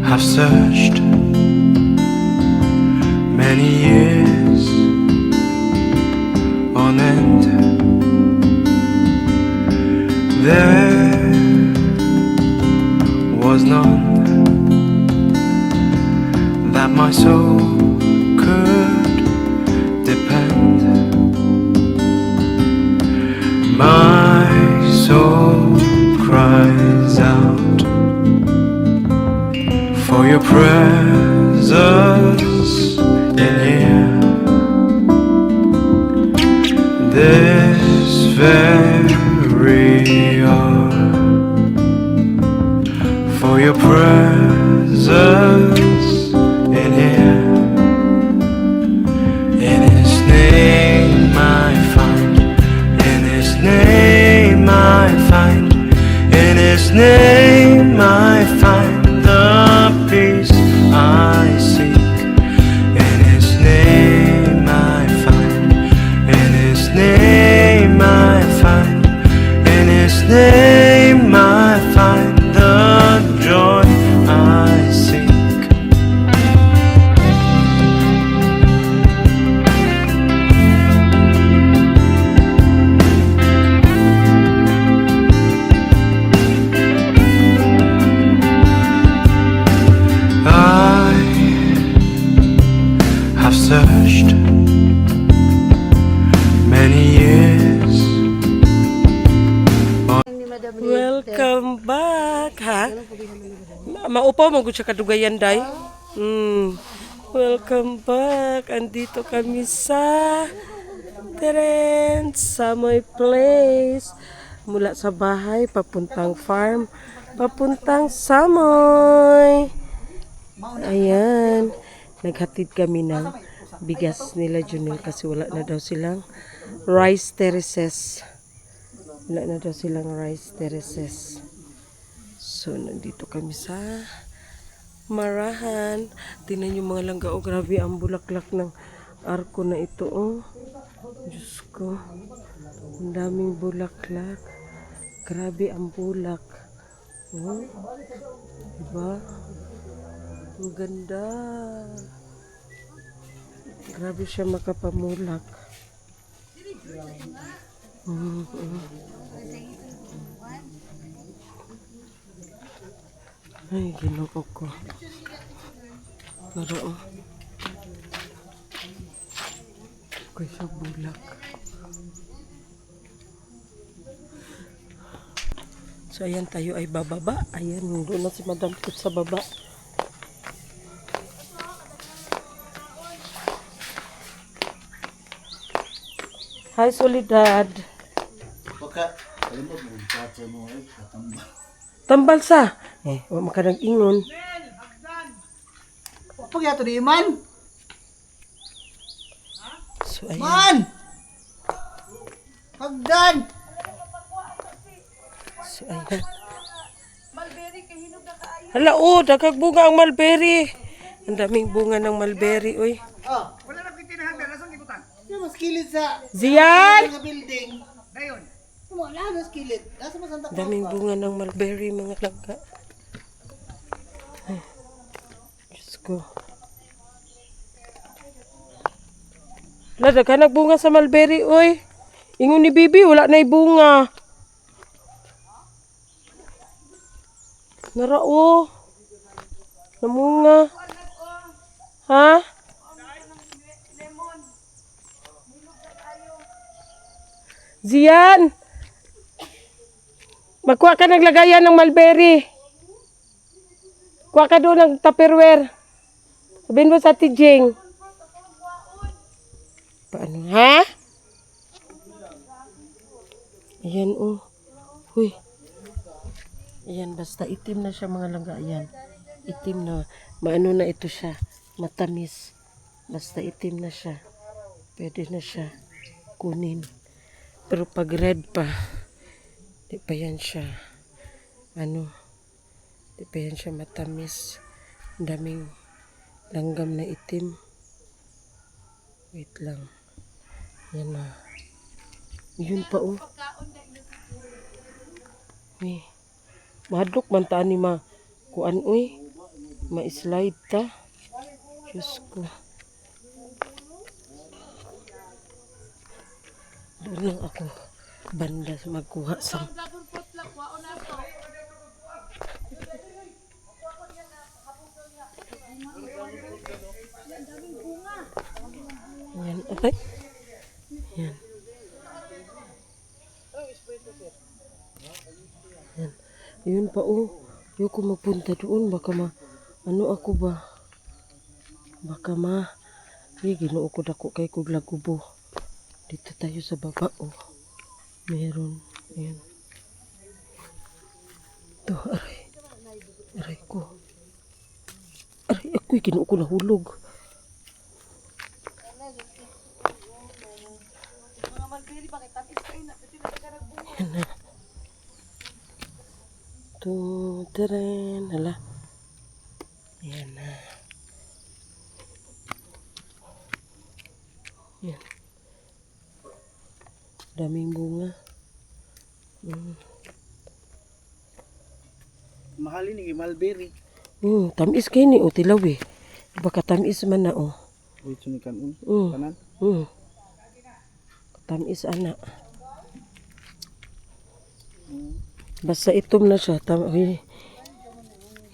I've searched many years on end. There was none that my soul could depend. My soul cries out for your presence in here. This very hour, for your presence in here. In His name I find, in His name I find, in His name I find the peace I seek. In His name I find, in His name I find, in His name I find the joy I seek. I've searched many years. Welcome back, ha? Maupo mo siya kadugayan, day. Welcome back. Andito kami sa Terence, sa my place. Mula sa bahay, papuntang farm, papuntang Samoy. Ayan. Naghatid kami ng bigas nila Junel kasi wala na daw silang rice terraces. Wala na daw silang rice terraces. So, nandito kami sa Marahan. Tingnan yung mga langga. Oh, grabe ang bulaklak ng arko na ito. Oh, Diyos ko. Ang daming bulaklak. Grabe ang bulak. Oh, diba? Ang ganda. Grabe siya makapamulak. Ay, ginoo ko. Pero, okay siya bulak. So, ayan tayo ay bababa. Ayan, doon na si Madam Put sa baba. Hi, Solidad. Tambal sa. Wala ka nag-ingon. Pag yato di man. So, ayan. Man! Hagdan! So, ayan. Hala, oh, dagag bunga ang mulberry. Ang daming bunga ng mulberry, oy. Oh. Wala na kitinahan na lasang ibutan. Yung mas kilid sa Ziyan! sa building. Dayon. Wala na mas kilid. Nasa mas Santa Cruz. Daming bunga ng mulberry, mga langga. Ay, Diyos ko. Hala, daghan nagbunga sa mulberry, oy. Ingon ni Bibi, wala na bunga. Narao. Namunga. Ha? Zian! Magkuha ka ng lagayan ng mulberry. Kuha ka doon ng Tupperware. Sabihin mo sa Tijing. Paano? Ha? Ayan oh. Huy. Ayan, basta itim na siya mga langga. Ayan. Itim na. Maano na ito siya. Matamis. Basta itim na siya. Pwede na siya kunin. Pero pag red pa, di pa yan siya. Ano? Di pa yan siya matamis. Ang daming langgam na itim. Wait lang. Yan na. Yun pa oh. Uy. Mahadlok man taan ni ma. Kuan uy. Ma-slide ta. Diyos ko. Doon lang ako banda magkuha sa yan. Okay. Yan. Yan. Yun pa oh. Ayoko magpunta doon. Baka ano ako ba? Baka ginoo ko dako kay kuglagubo. Dito tayo sa baba oh. Meron. Ayan. Ito, aray. Aray ko. Aray, ako'y ginoo ko nahulog. Ayan na. Ito, teren. Hala. Ayan na. Ayan. Daming bunga. Mahalin ni mulberry. Tamis kayo ni o tilaw eh. Baka tamis man na o. Uy, sunikan Mm. kanan. Tamis ana. Basta itom na siya.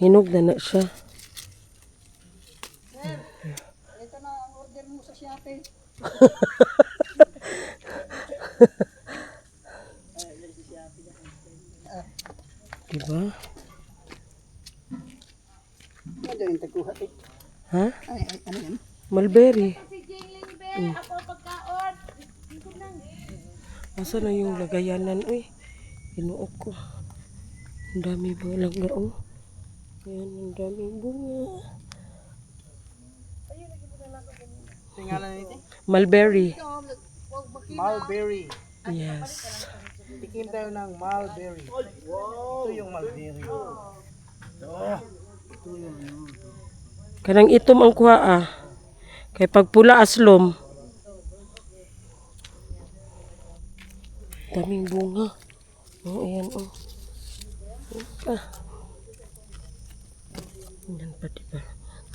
Hinog na siya. Ito na ang order mo sa Shopee. Diba? Ano yung tagkuha eh? Ha? Ay, ano yan? Mulberry. Asa na yung lagayanan? Uy, inuok ko. Ang dami mga langga oh. Ayan, ang daming bunga. Tingalan nito? Mulberry. Mulberry. Yes. Tikim tayo ng mulberry. Ito yung mulberry. Kanang itom ang kuha ah. Kay pagpula aslom. Daming bunga. Oh, ayan oh. Ayan pa diba.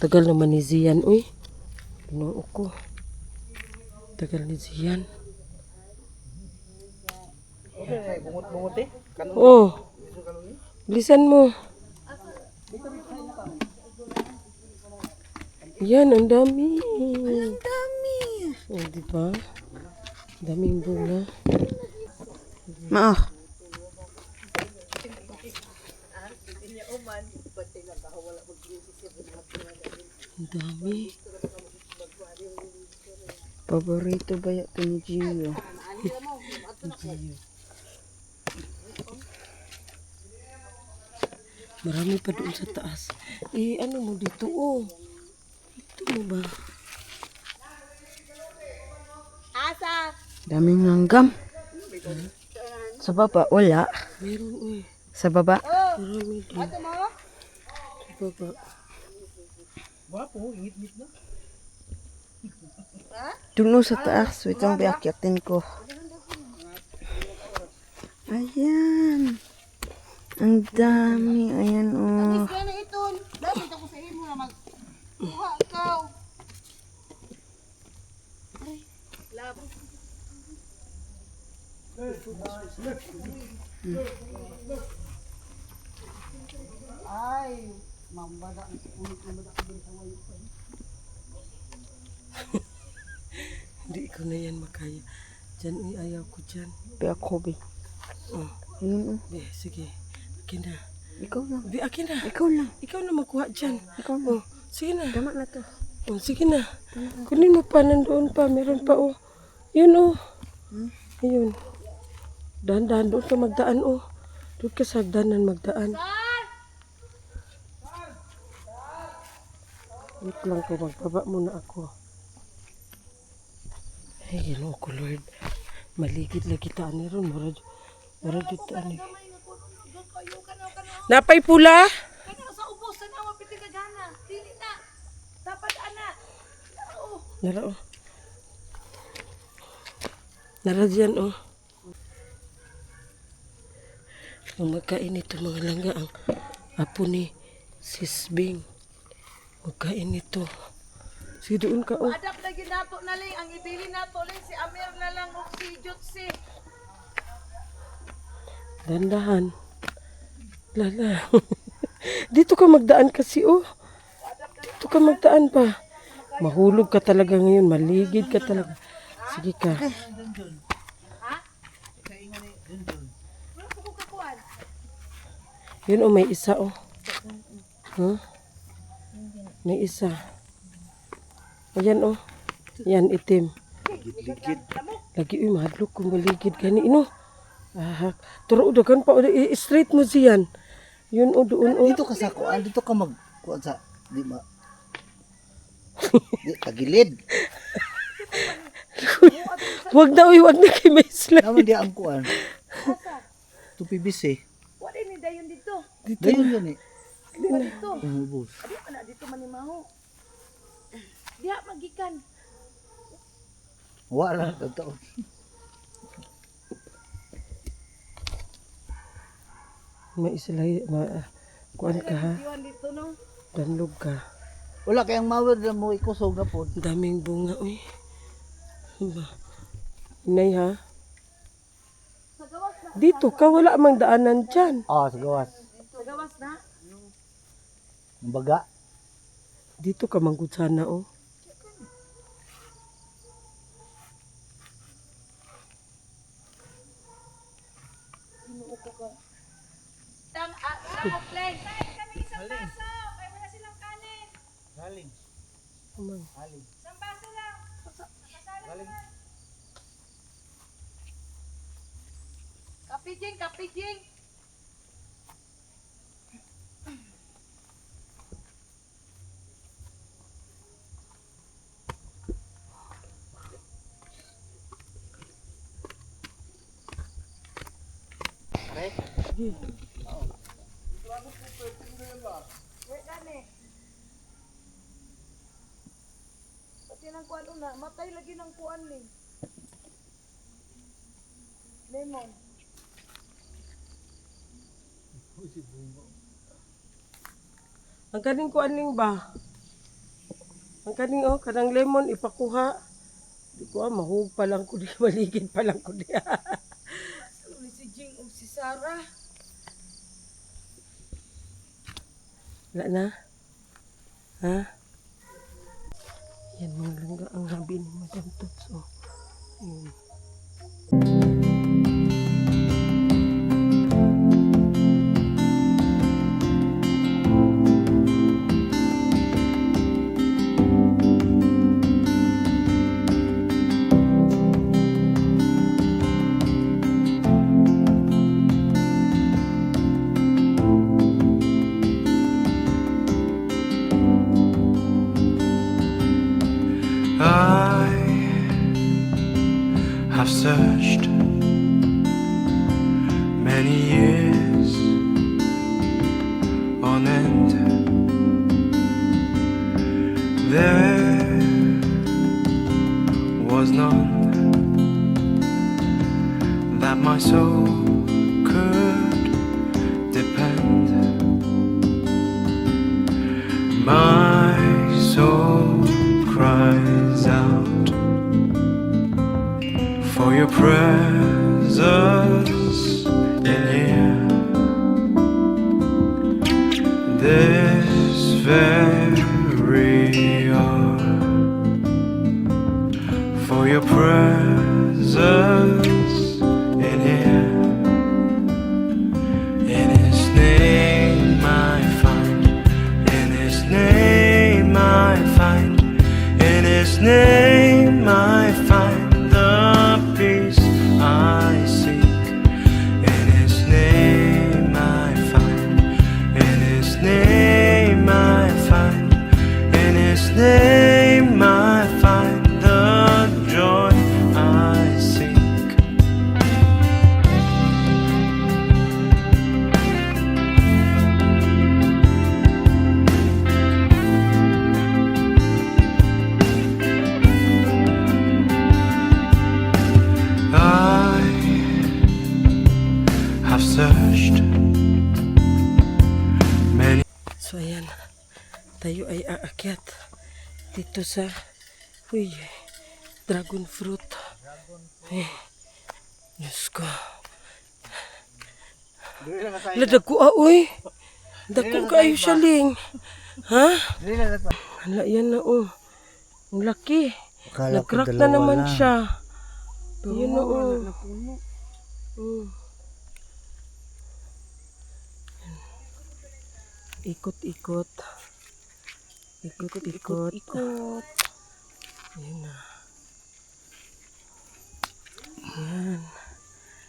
Tagal naman ni Zian uy. Pinoo ko. Tagal ni Zian. Okay, bungot-bungot eh. Kanon. Oh. Bilisan mo. Yan, ang dami. Ang dami. Oh, diba? Daming bunga. Ma. Ang dami. Paborito ba ito ni Gio? Marami pa doon sa taas. Eh, ano mo dito? Oh. Dito mo ba? Daming langgam. Sa baba, wala. Meron eh. Sa baba. Marami din. Sa baba. Doon sa taas. Wait lang, biakyatin ko. Ayan. Ang dami. Ayan, oh. Ay, mambada. Hindi ko na yan makaya. Diyan, ayaw ko dyan. Be ako, be. Di, sige. Akin na. Ikaw lang. Di, akin na. Ikaw lang. Ikaw na magkuha dyan. Ikaw lang. Oh, sige na. Tama na to. Oh, sige na. Kunin mo pa, nandoon pa. Meron pa, oh. Yun, oh. Ayun. Dahan-dahan, doon ka magdaan, oh. Doon ka sa hagdanan magdaan. Wait lang ko, magbaba muna ako. Ay, yun, oh, Lord. Maligid lagi taan ni ron. Maradyo taan ni. Napay pula? Kanya sa ubos sa nawa piti ka gana. Dili na. Dapat ana. Nara, oh. Nara dyan, oh. Nung magkain ito mga langga, ang apo ni Sis Bing. Magkain ito. Sige doon ka, oh. Adap lagi nato na lang ang ibili nato lang si Amir na lang og si Jutsi. Dandahan. Lala. Dito ka magdaan kasi, oh. Dito ka magdaan pa. Mahulog ka talaga ngayon. Maligid ka talaga. Sige ka. Yun, oh, may isa, oh. Huh? May isa. Ayan, oh. Yan, itim. Lagi, uy, mahadlok kung maligid gani, no? Ah, turo, dagan pa. Straight mo siyan. Yun, oh, doon, oh. Dito ka sa kuan, dito ka kuan sa di ma. Di tagilid. Wag na, uy, wag na kay may slide. Naman di ang kuan. Tu PBC. Wala ni dayon dito. Dayon yun eh. Dito. Umubos. Adi ana dito manimaho. Diha magikan. Wala totoo. May islay, kuan ka ha. Diwan dito no. Danlog ka. Wala kayang mawir na mo ikusog na po. Daming bunga, uy. Ba? Inay, ha? Sa gawas na. Dito ka, wala mang daanan dyan. Ah, sa gawas. Sa gawas na. Ang baga. Dito ka manggod sana, oh. Tang ako play. Kami isang baso. Kaya wala silang kanin. Galing. Amang. Galing. Isang baso lang. Galing. Kapijing, kapijing. Pati ng kuan una, matay lagi ng kuan ni. Lemon. Ang kaning kuan ning ba? Ang kaning, oh, kanang lemon, ipakuha. Di ko, mahug pa lang ko di, maligid pa lang ko di. Ni si Jing ug si Sarah. Wala na? Ha? Yan mga langga ang habi ni Madam Tots, oh. Ayun. I have searched many years on end. There was none that my soul could depend. My soul cries out for your presence in here. This very hour, for your presence in here. So ayan, tayo ay aakyat dito sa dragon fruit. Diyos ko. Ladag ko uy. Dako kayo siya ling. Ha? Hala yan na oh. Ang laki. Nag-crack na naman siya. Yan na oh. Ikot-ikot. Ikot-ikot. Ayan na. Ayan.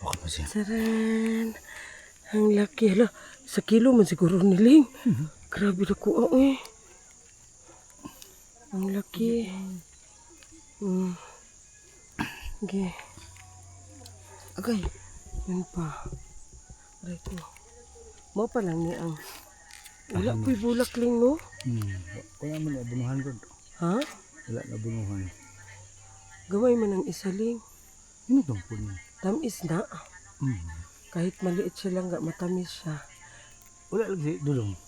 Okay pa siya. Taran. Ang laki. Hala, 1 kilo man siguro niling. Grabe na ko. Eh. Ang laki. Okay. Okay. Yan pa. Aray ko. Mo pa lang ni ang wala po'y bulak ling no? Kaya mo na bunuhan ko. Ha? Wala na bunuhan. Gaway man ang isa ling. Ano itong po niya? Tamis na. Kahit maliit siya lang, matamis siya. Wala lagi dulong.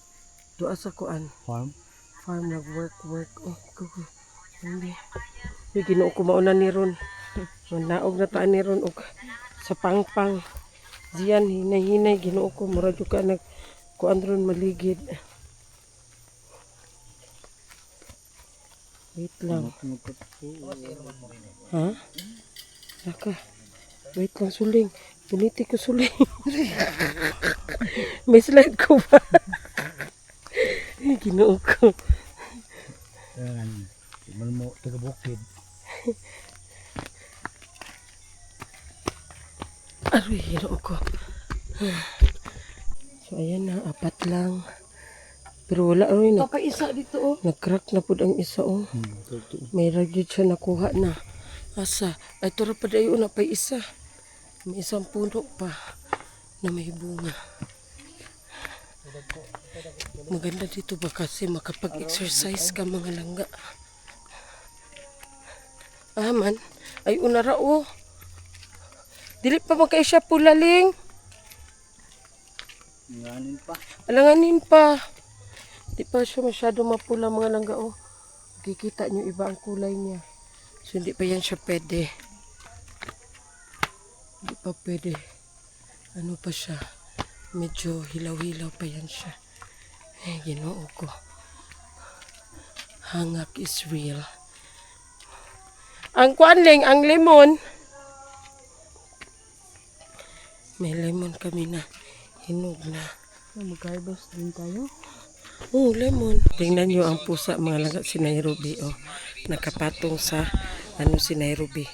Doa sa kuan. Farm? Farm nag-work. Oh, gugu. Hindi. Yung ginoo ko mauna ni Ron. Naog na taan ni Ron. Sa pangpang. Diyan, hinay-hinay. Ginoo ko. Murad yung ka kuan ron maligid. Wait lang. Ha? Laka. Wait lang, suling. Puniti ko suling. May slide ko ba? Ginoo ko. Man mo taga-bukid. Aroy, ginoo ko. So, ayan na. 4 lang. Pero wala rin. Isa dito oh. Nag-crack na po ang isa oh. May ragyod siya nakuha na. Asa? Ay, tura pa dayo na pa isa. May isang puno pa na may bunga. Maganda dito ba kasi makapag-exercise ka mga langga. Man. Ay, unara oh. Dili pa magkaya siya pulaling. Alanganin pa. Di pa siya masyado mapula mga langga oh. Kikita nyo iba ang kulay niya. So hindi pa yan siya pwede. Hindi pa pwede. Ano pa siya? Medyo hilaw-hilaw pa yan siya. Eh, ginoo ko. Hangak is real. Ang kwanling, ang lemon. May lemon kami na. Hinog na. Mag-harvest din tayo. Oh, lemon. Tingnan nyo ang pusa mga langga si Nairobi. Oh. Nakapatong sa si Nairobi.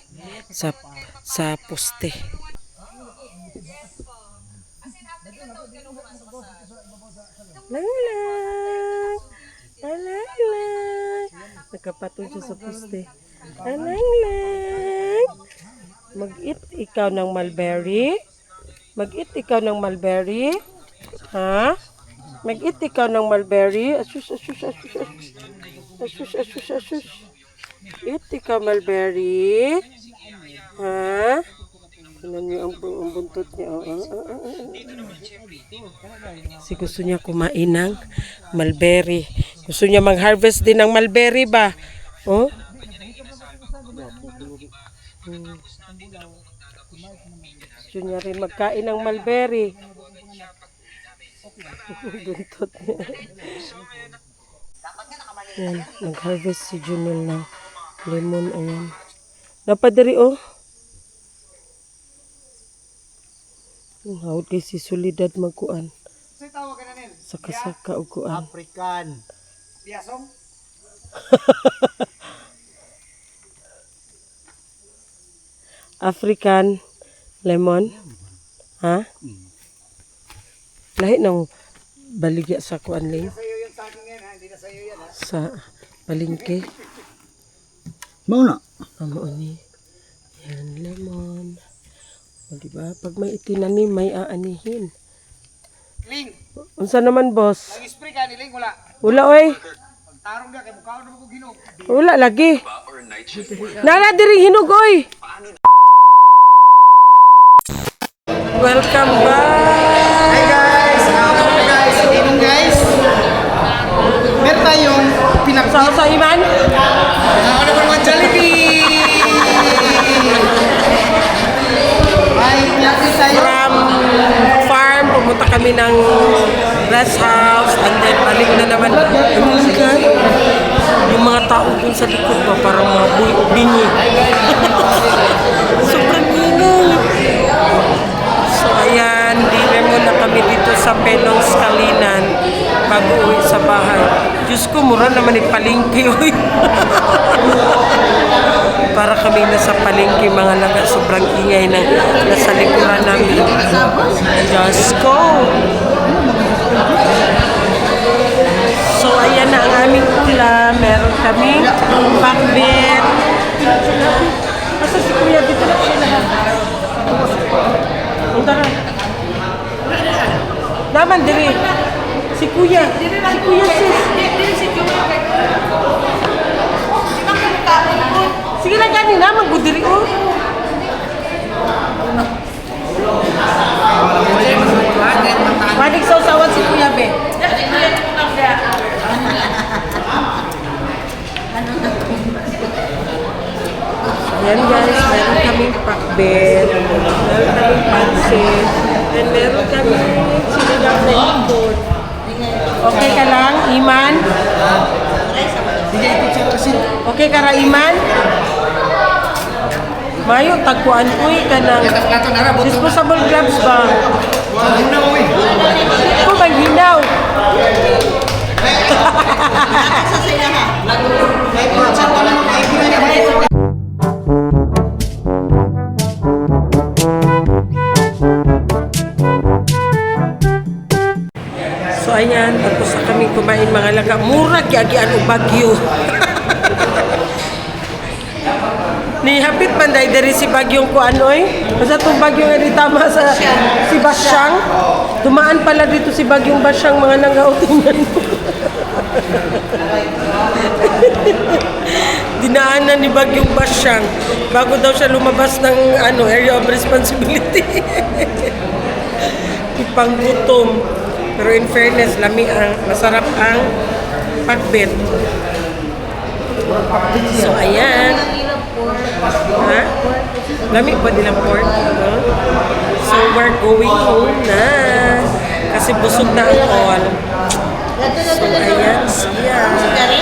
Sa poste. Lang-lang. Lang-lang. Nakapatong siya sa poste. Lang-lang. Mag-eat ikaw ng mulberry. Mag-eat ikaw ng mulberry. Ha? Mag-eat ikaw ng mulberry. Asus. Eat ikaw mulberry. Ha? Tingnan niyo ang buntot niya. Si gusto niya kumain ng mulberry. Gusto niya mag-harvest din ng mulberry ba? Oh? Gusto niya rin magkain ng mulberry. Buntot niya. Yan, nag-harvest si Junel ng lemon. Ayan. Napadari oh. Hawad kay si Solidad magkuan. Saka-saka og kuan. African. Biasong? African lemon. Ha? Lahi ng baligya sa kuan ling. Sa palengke. Mauna. Amo ni. Yan lemon. O diba? Pag may itinanim, may aanihin. Ling. Unsa naman boss? Nag-spray ka ni Ling wala. Wala oy. Tarong na kay mukha na ko ginog. Wala lagi. Nara diri hinog oy. Welcome back. Hi guys. Hi guys. Evening guys. glass house, and then balik na naman. Yung mga tao dun sa likod ba, parang mga bingi. Sobrang ingay. So ayan, dinner muna kami dito sa Penong Skalinan bago uwi sa bahay. Diyos ko, mura naman ipalingki. Para kami nasa palengke, mga laga, sobrang ingay ng nasa likuran namin. Diyos ko. So ayan na ang aming ulam. Meron kaming pakbet. Asa si Kuya? Dito na siya lahat. Punta na. Naman, diri. Si Kuya. Si Kuya, sis. Sige lang kanina, mag-gudiri oh. Manig sausawan si Kuya Be. Ayan guys, meron kaming pakbet, meron kaming pansit, and meron kaming sinigang na ikot. Okay ka lang, Iman? Okay ka ra, Iman? Mayo, tagpuan ko ka ng disposable gloves ba? Kung maghinaw. So ayan, tapos na kami kumain mga laga. Mura kiagian o bagyo. Ni hapit panday dari si bagyong kuanoy. Basta itong bagyong nga tama sa si Basyang. Tumaan pala dito si bagyong Basyang, mga nangautingan. Dinaanan ni bagyong Basyang bago daw siya lumabas ng area of responsibility. Ipanggutom. Pero in fairness, masarap ang pakbet. So ayan. Ha? Lamig pa din ang pork. No? So we're going home na. Kasi busog na ang all. So ayan siya.